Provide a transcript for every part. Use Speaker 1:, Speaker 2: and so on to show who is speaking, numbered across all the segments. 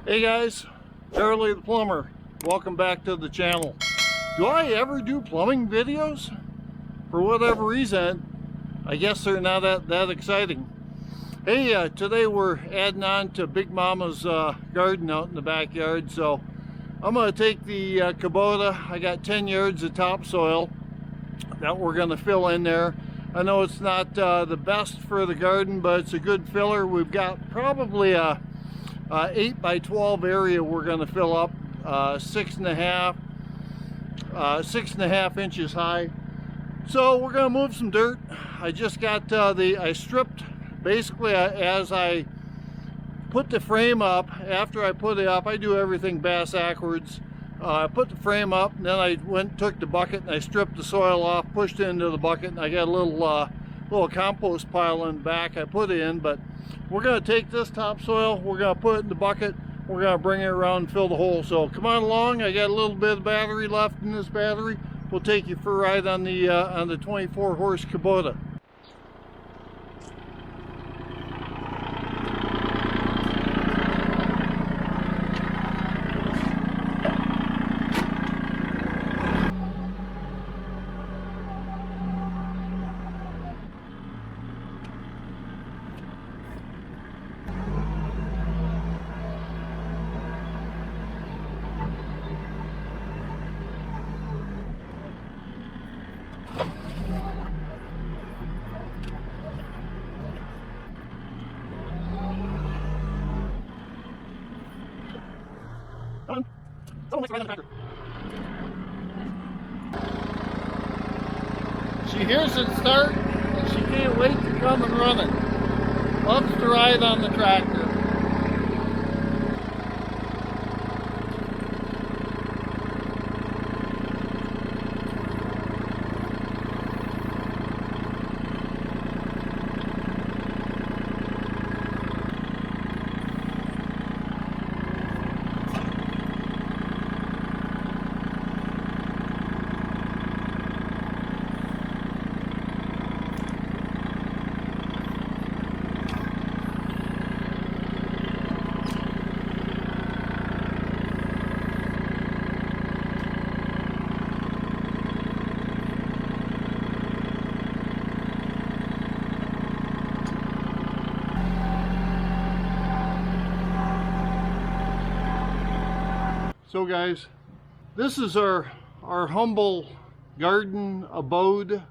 Speaker 1: Hey guys, Charley the plumber. Welcome back to the channel. Do I ever do plumbing videos? For whatever reason, I guess they're not that exciting. Hey, today we're adding on to Big Mama's garden out in the backyard. So I'm going to take the Kubota. I got 10 yards of topsoil that we're going to fill in there. I know it's not the best for the garden, but it's a good filler. We've got probably a 8 by 12 area we're going to fill up, 6.5 inches high. So we're going to move some dirt. I just got I stripped basically as I put the frame up. After I put it up, I do everything bass backwards. I put the frame up, and then I took the bucket and I stripped the soil off, pushed it into the bucket, and I got a little compost pile in the back I put it in. But we're going to take this topsoil, we're going to put it in the bucket, we're going to bring it around and fill the hole. So come on along. I got a little bit of battery left in this battery. We'll take you for a ride on the 24 horse Kubota. She hears it start and she can't wait to come and run it. Loves to ride on the tractor. So guys, this is our humble garden abode,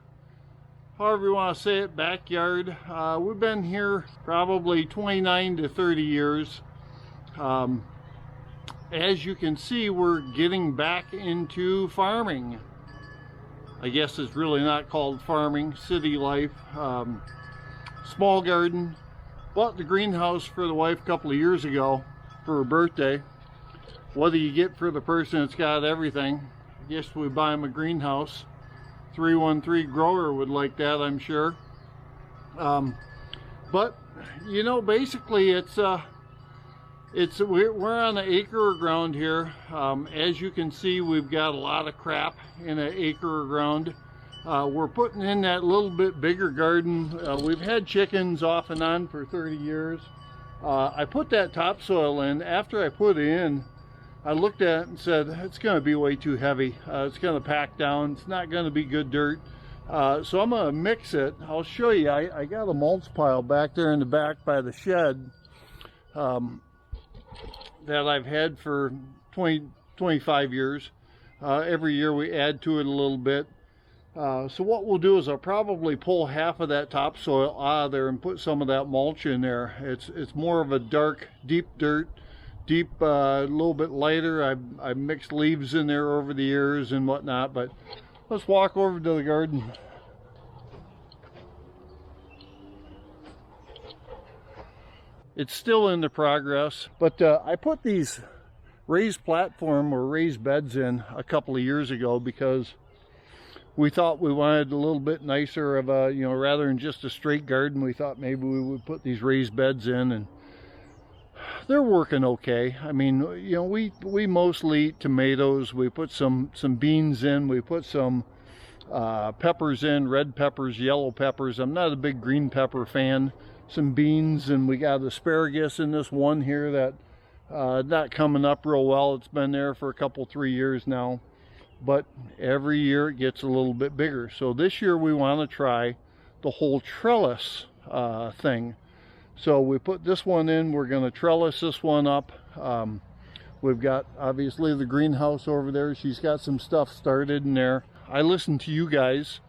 Speaker 1: however you want to say it, backyard. We've been here probably 29 to 30 years. As you can see, we're getting back into farming. I guess it's really not called farming, city life. Small garden. Bought the greenhouse for the wife a couple of years ago for her birthday. What do you get for the person that's got everything? I guess we buy them a greenhouse. 313 grower would like that, I'm sure. But you know, basically we're on an acre of ground here. As you can see, we've got a lot of crap in an acre of ground. We're putting in that little bit bigger garden. We've had chickens off and on for 30 years. I put that topsoil in. After I put it in, I looked at it and said, it's going to be way too heavy. It's going to pack down. It's not going to be good dirt. So I'm going to mix it. I'll show you. I got a mulch pile back there in the back by the shed that I've had for 25 years. Every year we add to it a little bit. So what we'll do is I'll probably pull half of that topsoil out of there and put some of that mulch in there. It's more of a dark, deep dirt. Deep, a little bit lighter. I've mixed leaves in there over the years and whatnot, but let's walk over to the garden. It's still in the progress, but I put these raised platform or raised beds in a couple of years ago because we thought we wanted a little bit nicer of a, rather than just a straight garden, we thought maybe we would put these raised beds in, and they're working okay. I mean, we mostly eat tomatoes. We put some beans in. We put some peppers in, red peppers, yellow peppers. I'm not a big green pepper fan. Some beans, and we got asparagus in this one here that Not coming up real well. It's been there for a couple, 3 years now, but every year it gets a little bit bigger. So this year we want to try the whole trellis thing. So we put this one in. We're going to trellis this one up. We've got obviously the greenhouse over there. She's got some stuff started in there. I listen to you guys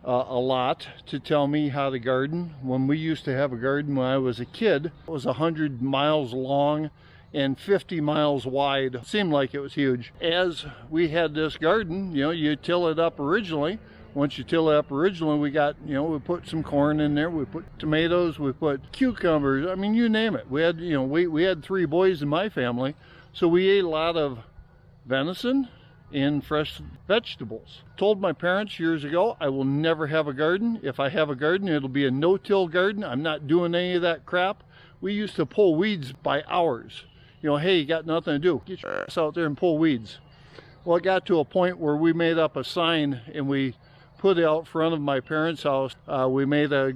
Speaker 1: a lot to tell me how to garden. When we used to have a garden when I was a kid, it was 100 miles long and 50 miles wide. It seemed like it was huge. As we had this garden, you know, you till it up originally. Once you till it up originally, we got, you know, we put some corn in there, we put tomatoes, we put cucumbers, I mean, you name it. We had, you know, we had 3 boys in my family, so we ate a lot of venison and fresh vegetables. Told my parents years ago, I will never have a garden. If I have a garden, it'll be a no-till garden. I'm not doing any of that crap. We used to pull weeds by hours. You know, hey, you got nothing to do, get your ass out there and pull weeds. Well, it got to a point where we made up a sign and we put it out front of my parents' house. We made a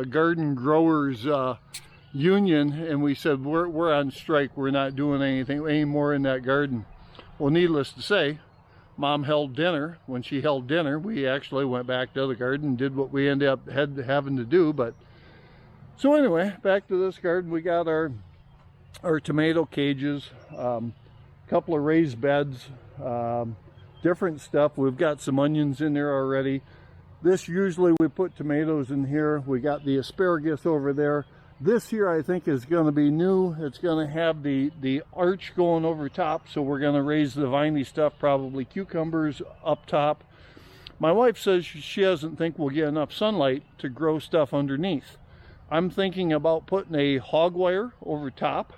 Speaker 1: garden growers union, and we said we're on strike. We're not doing anything anymore in that garden. Well, needless to say, Mom held dinner. When she held dinner, we actually went back to the garden and did what we ended up having to do. But so anyway, back to this garden. We got our tomato cages, couple of raised beds, different stuff. We've got some onions in there already. This usually we put tomatoes in here. We got the asparagus over there. This here I think is going to be new. It's going to have the arch going over top, so we're going to raise the viney stuff, probably cucumbers up top. My wife says she doesn't think we'll get enough sunlight to grow stuff underneath. I'm thinking about putting a hog wire over top.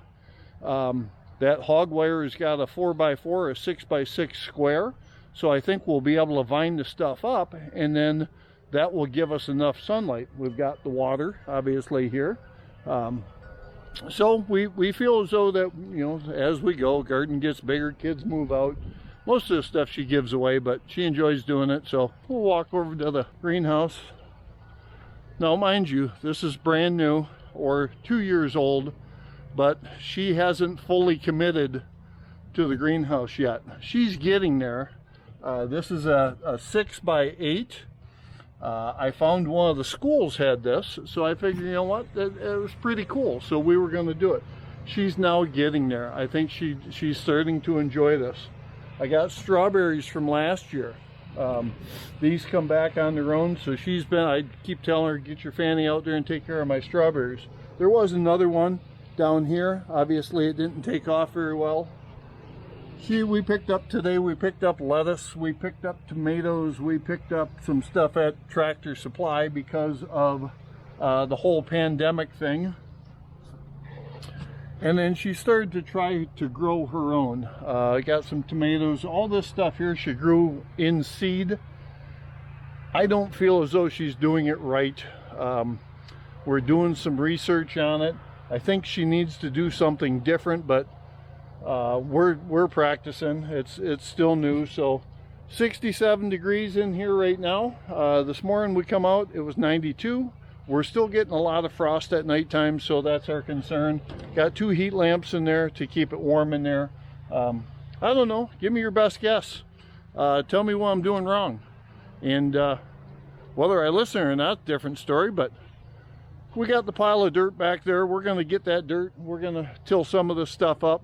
Speaker 1: That hog wire has got a 4x4 or 6x6 square, so I think we'll be able to vine the stuff up, and then that will give us enough sunlight. We've got the water obviously here. So we feel as though that, you know, as we go, garden gets bigger, kids move out. Most of the stuff she gives away, but she enjoys doing it. So we'll walk over to the greenhouse. Now, mind you, this is brand new, or 2 years old, but she hasn't fully committed to the greenhouse yet. She's getting there. This is a 6x8. I found one of the schools had this, so I figured, you know what, it was pretty cool, so we were going to do it. She's now getting there. I think she's starting to enjoy this. I got strawberries from last year. These come back on their own, so I keep telling her, get your fanny out there and take care of my strawberries. There was another one down here. Obviously it didn't take off very well. We picked up today, we picked up lettuce, we picked up tomatoes, we picked up some stuff at Tractor Supply because of the whole pandemic thing. And then she started to try to grow her own. I got some tomatoes. All this stuff here she grew in seed. I don't feel as though she's doing it right. We're doing some research on it. I think she needs to do something different, but we're practicing. It's still new. So 67 degrees in here right now. This morning we come out, it was 92. We're still getting a lot of frost at nighttime, so that's our concern. Got 2 heat lamps in there to keep it warm in there. I don't know, give me your best guess. Tell me what I'm doing wrong, and whether I listen or not, different story. But we got the pile of dirt back there. We're going to get that dirt. We're going to till some of this stuff up.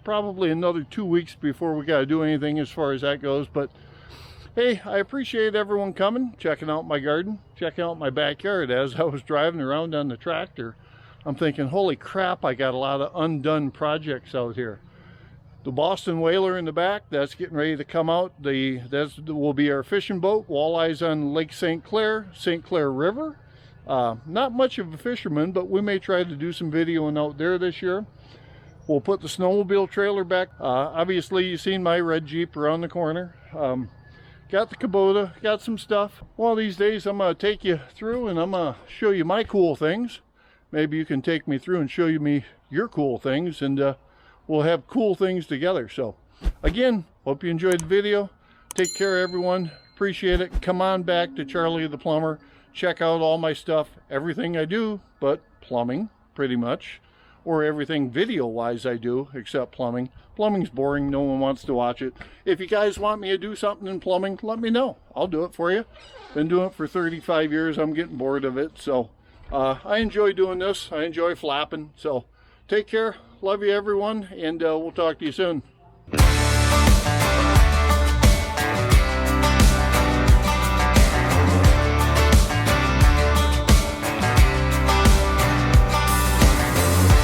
Speaker 1: Probably another 2 weeks before we got to do anything as far as that goes. But hey, I appreciate everyone coming, checking out my garden, checking out my backyard. As I was driving around on the tractor, I'm thinking, holy crap, I got a lot of undone projects out here. The Boston Whaler in the back, that's getting ready to come out. That will be our fishing boat. Walleyes on Lake St. Clair River. Not much of a fisherman, but we may try to do some videoing out there this year. We'll put the snowmobile trailer back. Obviously, you've seen my red Jeep around the corner. Got the Kubota, got some stuff. One of these days, I'm going to take you through and I'm going to show you my cool things. Maybe you can take me through and show me your cool things, and we'll have cool things together. So, again, hope you enjoyed the video. Take care, everyone. Appreciate it. Come on back to Charlie the Plumber. Check out all my stuff, everything I do, but plumbing, pretty much. or everything video-wise I do, except plumbing. Plumbing's boring. No one wants to watch it. If you guys want me to do something in plumbing, let me know. I'll do it for you. Been doing it for 35 years. I'm getting bored of it. So I enjoy doing this. I enjoy flapping. So take care. Love you, everyone. And we'll talk to you soon.